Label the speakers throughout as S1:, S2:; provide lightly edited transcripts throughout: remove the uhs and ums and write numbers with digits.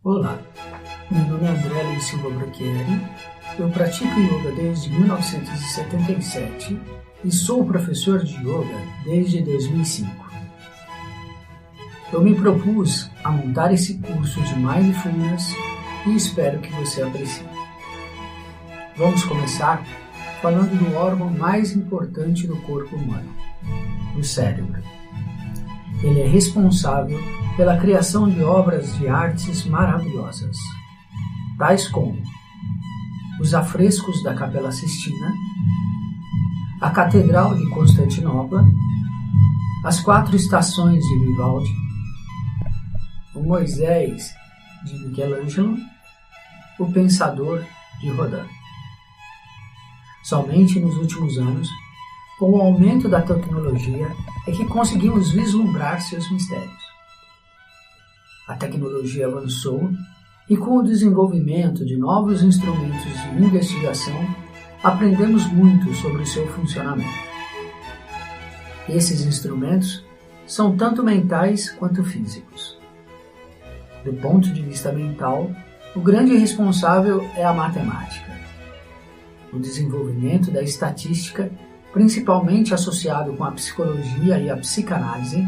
S1: Olá, meu nome é André Luiz Silva Brocchieri, eu pratico yoga desde 1977 e sou professor de yoga desde 2005. Eu me propus a montar esse curso de Mindfulness e espero que você aprecie. Vamos começar falando do órgão mais importante do corpo humano, o cérebro. Ele é responsável pela criação de obras de artes maravilhosas, tais como os afrescos da Capela Sistina, a Catedral de Constantinopla, as 4 estações de Vivaldi, o Moisés de Michelangelo, o Pensador de Rodin. Somente nos últimos anos, com o aumento da tecnologia, é que conseguimos vislumbrar seus mistérios. A tecnologia avançou e, com o desenvolvimento de novos instrumentos de investigação, aprendemos muito sobre o seu funcionamento. Esses instrumentos são tanto mentais quanto físicos. Do ponto de vista mental, o grande responsável é a matemática. O desenvolvimento da estatística, principalmente associado com a psicologia e a psicanálise,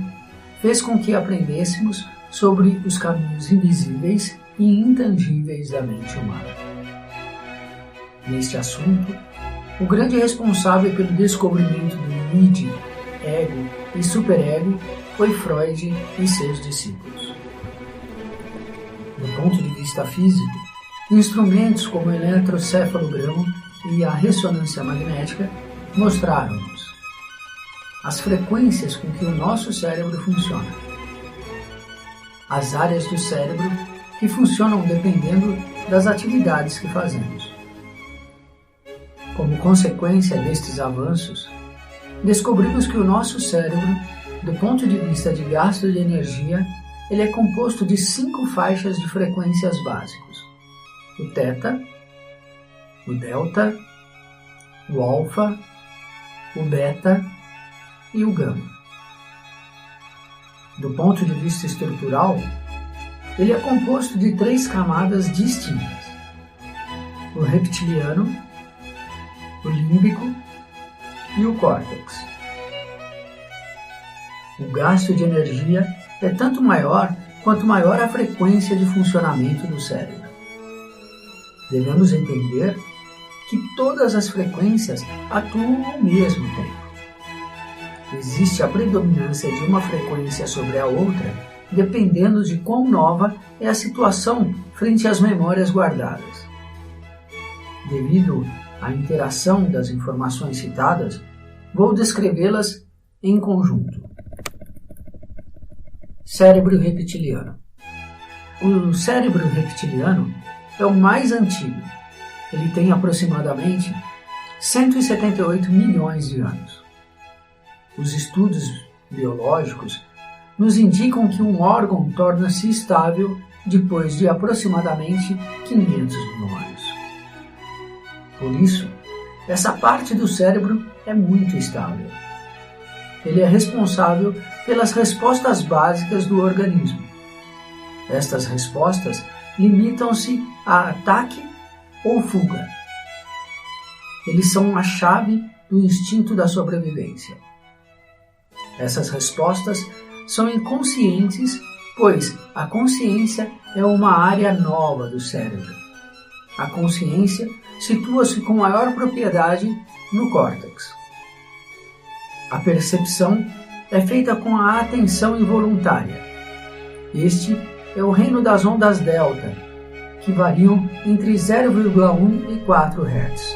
S1: fez com que aprendêssemos sobre os caminhos invisíveis e intangíveis da mente humana. Neste assunto, o grande responsável pelo descobrimento do id, ego e superego foi Freud e seus discípulos. Do ponto de vista físico, instrumentos como o eletrocefalograma e a ressonância magnética mostraram-nos as frequências com que o nosso cérebro funciona, as áreas do cérebro que funcionam dependendo das atividades que fazemos. Como consequência destes avanços, descobrimos que o nosso cérebro, do ponto de vista de gasto de energia, ele é composto de 5 faixas de frequências básicos: o θ, o delta, o alfa, o beta e o gama. Do ponto de vista estrutural, ele é composto de 3 camadas distintas: o reptiliano, o límbico e o córtex. O gasto de energia é tanto maior quanto maior a frequência de funcionamento do cérebro. Devemos entender que todas as frequências atuam ao mesmo tempo. Existe a predominância de uma frequência sobre a outra, dependendo de quão nova é a situação frente às memórias guardadas. Devido à interação das informações citadas, vou descrevê-las em conjunto. Cérebro reptiliano. O cérebro reptiliano é o mais antigo. Ele tem aproximadamente 178 milhões de anos. Os estudos biológicos nos indicam que um órgão torna-se estável depois de aproximadamente 500 mil anos. Por isso, essa parte do cérebro é muito estável. Ele é responsável pelas respostas básicas do organismo. Estas respostas limitam-se a ataque ou fuga. Eles são a chave do instinto da sobrevivência. Essas respostas são inconscientes, pois a consciência é uma área nova do cérebro. A consciência situa-se com maior propriedade no córtex. A percepção é feita com a atenção involuntária. Este é o reino das ondas delta, que variam entre 0,1 e 4 Hz.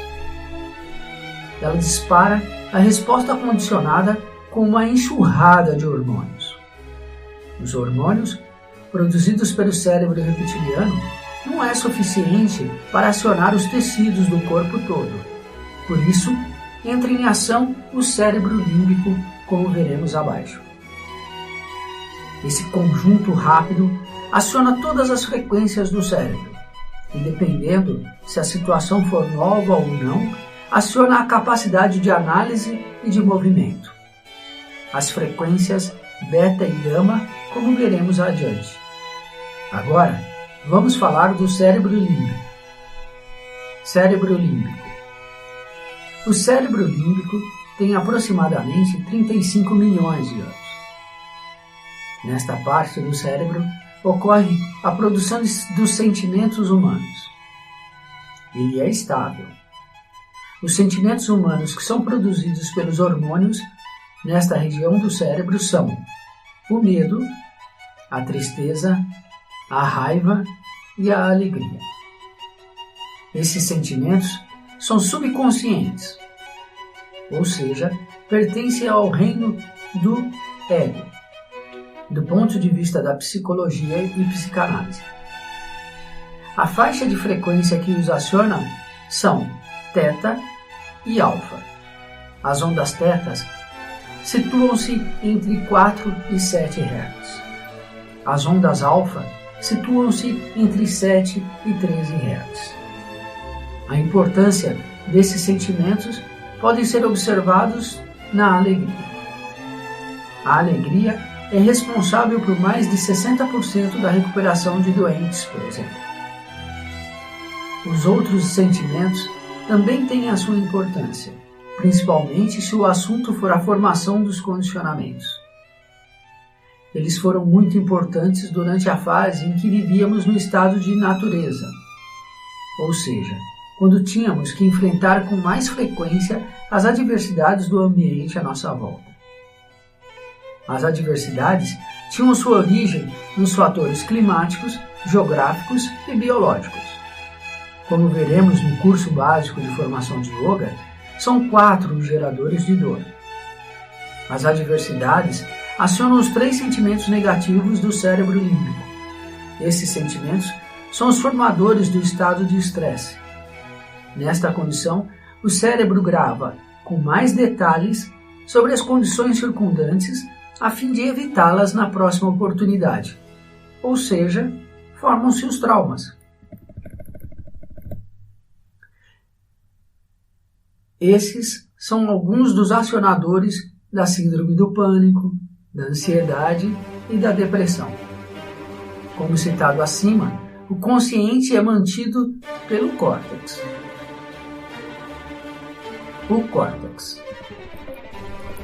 S1: Ela dispara a resposta condicionada com uma enxurrada de hormônios. Os hormônios, produzidos pelo cérebro reptiliano, não é suficiente para acionar os tecidos do corpo todo. Por isso, entra em ação o cérebro límbico, como veremos abaixo. Esse conjunto rápido aciona todas as frequências do cérebro e, dependendo se a situação for nova ou não, aciona a capacidade de análise e de movimento. As frequências beta e gama, como veremos adiante. Agora, vamos falar do cérebro límbico. Cérebro límbico. O cérebro límbico tem aproximadamente 35 milhões de anos. Nesta parte do cérebro ocorre a produção dos sentimentos humanos. Ele é estável. Os sentimentos humanos que são produzidos pelos hormônios nesta região do cérebro são o medo, a tristeza, a raiva e a alegria. Esses sentimentos são subconscientes, ou seja, pertencem ao reino do ego, do ponto de vista da psicologia e psicanálise. A faixa de frequência que os aciona são teta e alfa. As ondas tetas situam-se entre 4 e 7 Hz. As ondas alfa situam-se entre 7 e 13 Hz. A importância desses sentimentos podem ser observados na alegria. A alegria é responsável por mais de 60% da recuperação de doentes, por exemplo. Os outros sentimentos também têm a sua importância, principalmente se o assunto for a formação dos condicionamentos. Eles foram muito importantes durante a fase em que vivíamos no estado de natureza, ou seja, quando tínhamos que enfrentar com mais frequência as adversidades do ambiente à nossa volta. As adversidades tinham sua origem nos fatores climáticos, geográficos e biológicos. Como veremos no curso básico de formação de yoga, são 4 os geradores de dor. As adversidades acionam os 3 sentimentos negativos do cérebro límbico. Esses sentimentos são os formadores do estado de estresse. Nesta condição, o cérebro grava com mais detalhes sobre as condições circundantes a fim de evitá-las na próxima oportunidade. Ou seja, formam-se os traumas. Esses são alguns dos acionadores da síndrome do pânico, da ansiedade e da depressão. Como citado acima, o consciente é mantido pelo córtex. O córtex.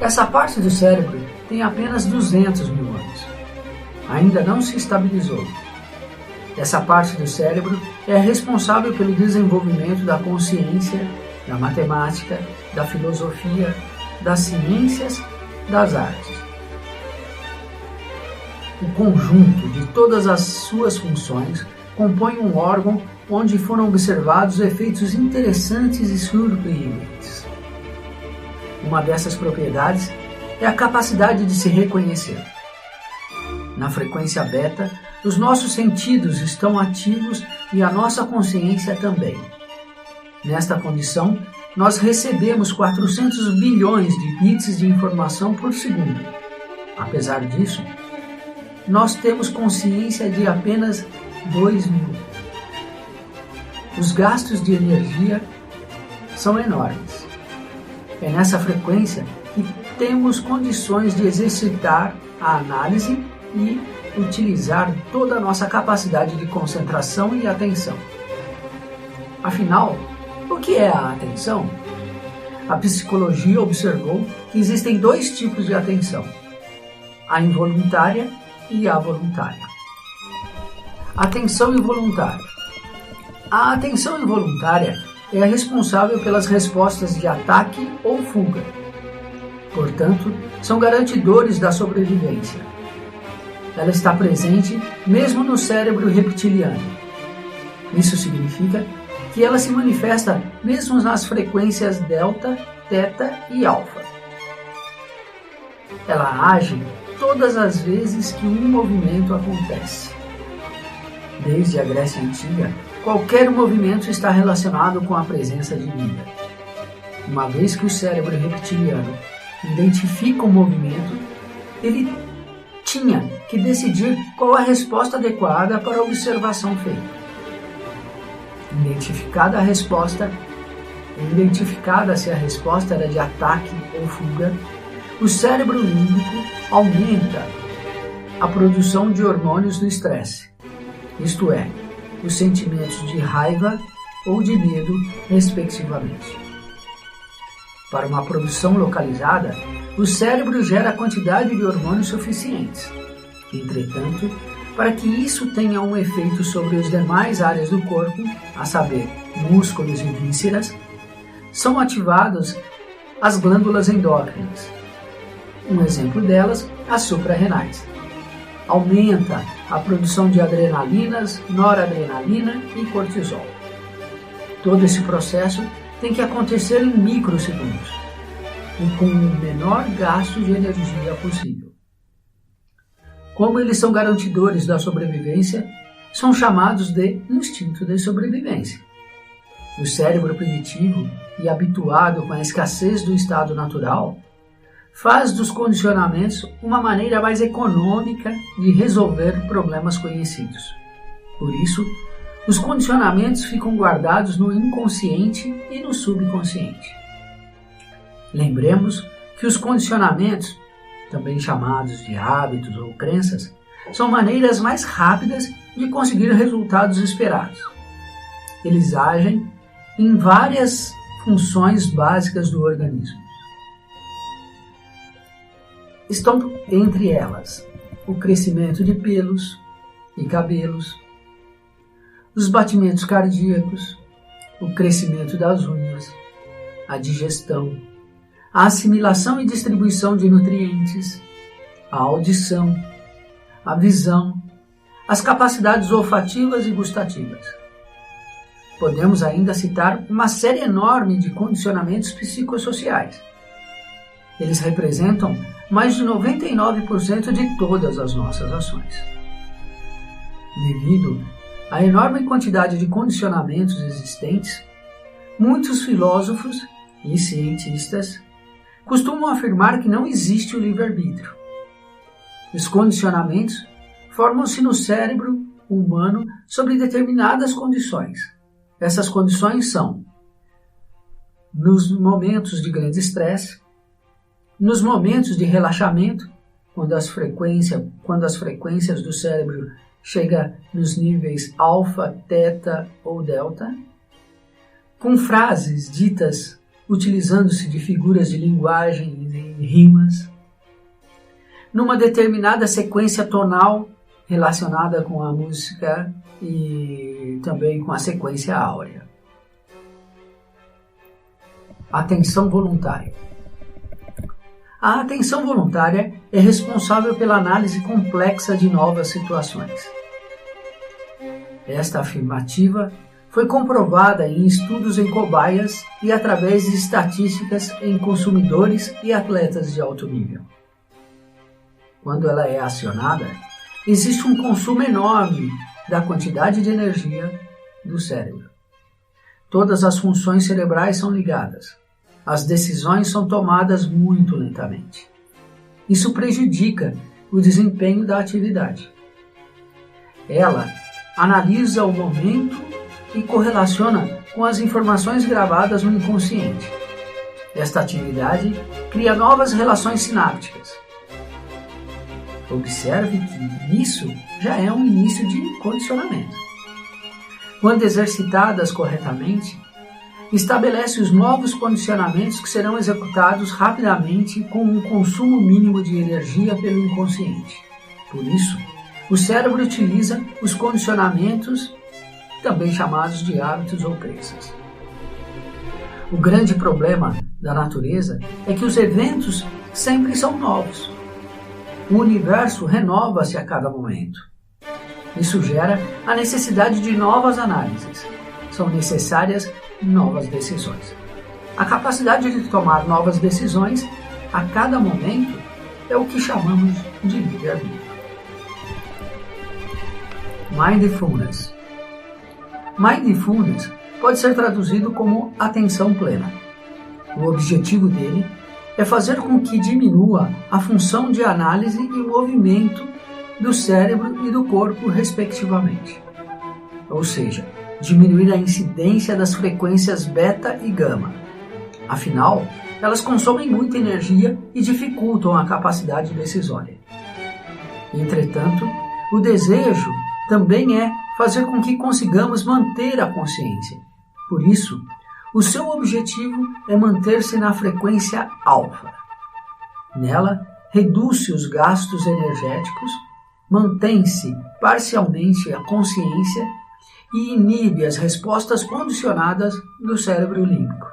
S1: Essa parte do cérebro tem apenas 200 mil anos. Ainda não se estabilizou. Essa parte do cérebro é responsável pelo desenvolvimento da consciência, da matemática, da filosofia, das ciências, das artes. O conjunto de todas as suas funções compõe um órgão onde foram observados efeitos interessantes e surpreendentes. Uma dessas propriedades é a capacidade de se reconhecer. Na frequência beta, os nossos sentidos estão ativos e a nossa consciência também. Nesta condição, nós recebemos 400 bilhões de bits de informação por segundo. Apesar disso, nós temos consciência de apenas 2.000. Os gastos de energia são enormes. É nessa frequência que temos condições de exercitar a análise e utilizar toda a nossa capacidade de concentração e atenção. Afinal, o que é a atenção? A psicologia observou que existem 2 tipos de atenção: a involuntária e a voluntária. Atenção involuntária. A atenção involuntária é a responsável pelas respostas de ataque ou fuga. Portanto, são garantidores da sobrevivência. Ela está presente mesmo no cérebro reptiliano. Isso significa que ela se manifesta mesmo nas frequências delta, teta e alfa. Ela age todas as vezes que um movimento acontece. Desde a Grécia Antiga, qualquer movimento está relacionado com a presença divina. Uma vez que o cérebro reptiliano identifica o movimento, ele tinha que decidir qual a resposta adequada para a observação feita. Identificada se a resposta era de ataque ou fuga, o cérebro límbico aumenta a produção de hormônios do estresse, isto é, os sentimentos de raiva ou de medo, respectivamente. Para uma produção localizada, o cérebro gera a quantidade de hormônios suficientes. Entretanto, para que isso tenha um efeito sobre as demais áreas do corpo, a saber, músculos e vísceras, são ativadas as glândulas endócrinas. Um exemplo delas, as suprarrenais. Aumenta a produção de adrenalinas, noradrenalina e cortisol. Todo esse processo tem que acontecer em microsegundos e com o menor gasto de energia possível. Como eles são garantidores da sobrevivência, são chamados de instinto de sobrevivência. O cérebro primitivo e habituado com a escassez do estado natural, faz dos condicionamentos uma maneira mais econômica de resolver problemas conhecidos. Por isso, os condicionamentos ficam guardados no inconsciente e no subconsciente. Lembremos que os condicionamentos, também chamados de hábitos ou crenças, são maneiras mais rápidas de conseguir resultados esperados. Eles agem em várias funções básicas do organismo. Estão entre elas o crescimento de pelos e cabelos, os batimentos cardíacos, o crescimento das unhas, a digestão, a assimilação e distribuição de nutrientes, a audição, a visão, as capacidades olfativas e gustativas. Podemos ainda citar uma série enorme de condicionamentos psicossociais. Eles representam mais de 99% de todas as nossas ações. Devido à enorme quantidade de condicionamentos existentes, muitos filósofos e cientistas costumam afirmar que não existe o livre-arbítrio. Os condicionamentos formam-se no cérebro humano sobre determinadas condições. Essas condições são nos momentos de grande estresse, nos momentos de relaxamento, quando as frequências do cérebro chegam nos níveis alfa, teta ou delta, com frases ditas utilizando-se de figuras de linguagem e rimas, numa determinada sequência tonal relacionada com a música e também com a sequência áurea. Atenção voluntária. A atenção voluntária é responsável pela análise complexa de novas situações. Esta afirmativa foi comprovada em estudos em cobaias e através de estatísticas em consumidores e atletas de alto nível. Quando ela é acionada, existe um consumo enorme da quantidade de energia do cérebro. Todas as funções cerebrais são ligadas. As decisões são tomadas muito lentamente. Isso prejudica o desempenho da atividade. Ela analisa o momento e correlaciona com as informações gravadas no inconsciente. Esta atividade cria novas relações sinápticas. Observe que isso já é um início de condicionamento. Quando exercitadas corretamente, estabelece os novos condicionamentos que serão executados rapidamente com um consumo mínimo de energia pelo inconsciente. Por isso, o cérebro utiliza os condicionamentos, também chamados de hábitos ou crenças. O grande problema da natureza é que os eventos sempre são novos. O universo renova-se a cada momento. Isso gera a necessidade de novas análises. São necessárias novas decisões. A capacidade de tomar novas decisões a cada momento é o que chamamos de livre-arbítrio. Mindfulness. Mindfulness pode ser traduzido como atenção plena. O objetivo dele é fazer com que diminua a função de análise e movimento do cérebro e do corpo, respectivamente. Ou seja, diminuir a incidência das frequências beta e gama. Afinal, elas consomem muita energia e dificultam a capacidade decisória. Entretanto, o desejo também é fazer com que consigamos manter a consciência. Por isso, o seu objetivo é manter-se na frequência alfa. Nela, reduz-se os gastos energéticos, mantém-se parcialmente a consciência e inibe as respostas condicionadas do cérebro límbico.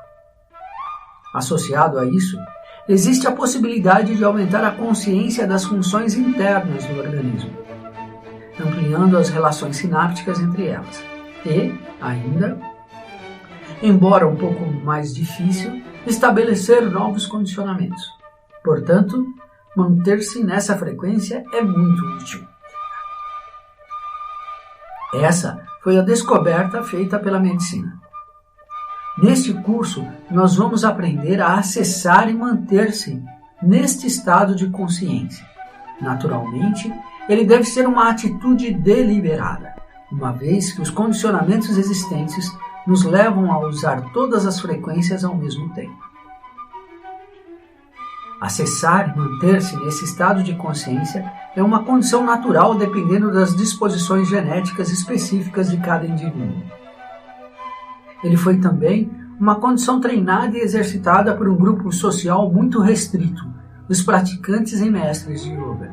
S1: Associado a isso, existe a possibilidade de aumentar a consciência das funções internas do organismo, ampliando as relações sinápticas entre elas. E, ainda, embora um pouco mais difícil, estabelecer novos condicionamentos. Portanto, manter-se nessa frequência é muito útil. Essa foi a descoberta feita pela medicina. Neste curso, nós vamos aprender a acessar e manter-se neste estado de consciência. Naturalmente, ele deve ser uma atitude deliberada, uma vez que os condicionamentos existentes nos levam a usar todas as frequências ao mesmo tempo. Acessar e manter-se nesse estado de consciência é uma condição natural dependendo das disposições genéticas específicas de cada indivíduo. Ele foi também uma condição treinada e exercitada por um grupo social muito restrito, os praticantes e mestres de yoga.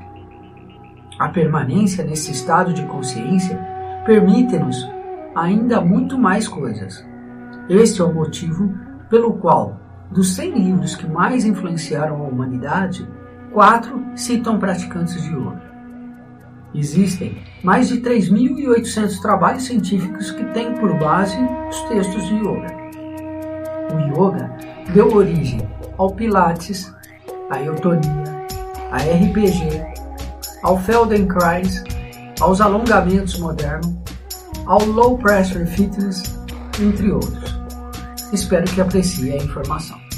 S1: A permanência nesse estado de consciência permite-nos ainda muito mais coisas. Este é o motivo pelo qual, dos 100 livros que mais influenciaram a humanidade, 4 citam praticantes de yoga. Existem mais de 3.800 trabalhos científicos que têm por base os textos de yoga. O yoga deu origem ao Pilates, à eutonia, à RPG, ao Feldenkrais, aos alongamentos modernos, ao Low Pressure Fitness, entre outros. Espero que aprecie a informação.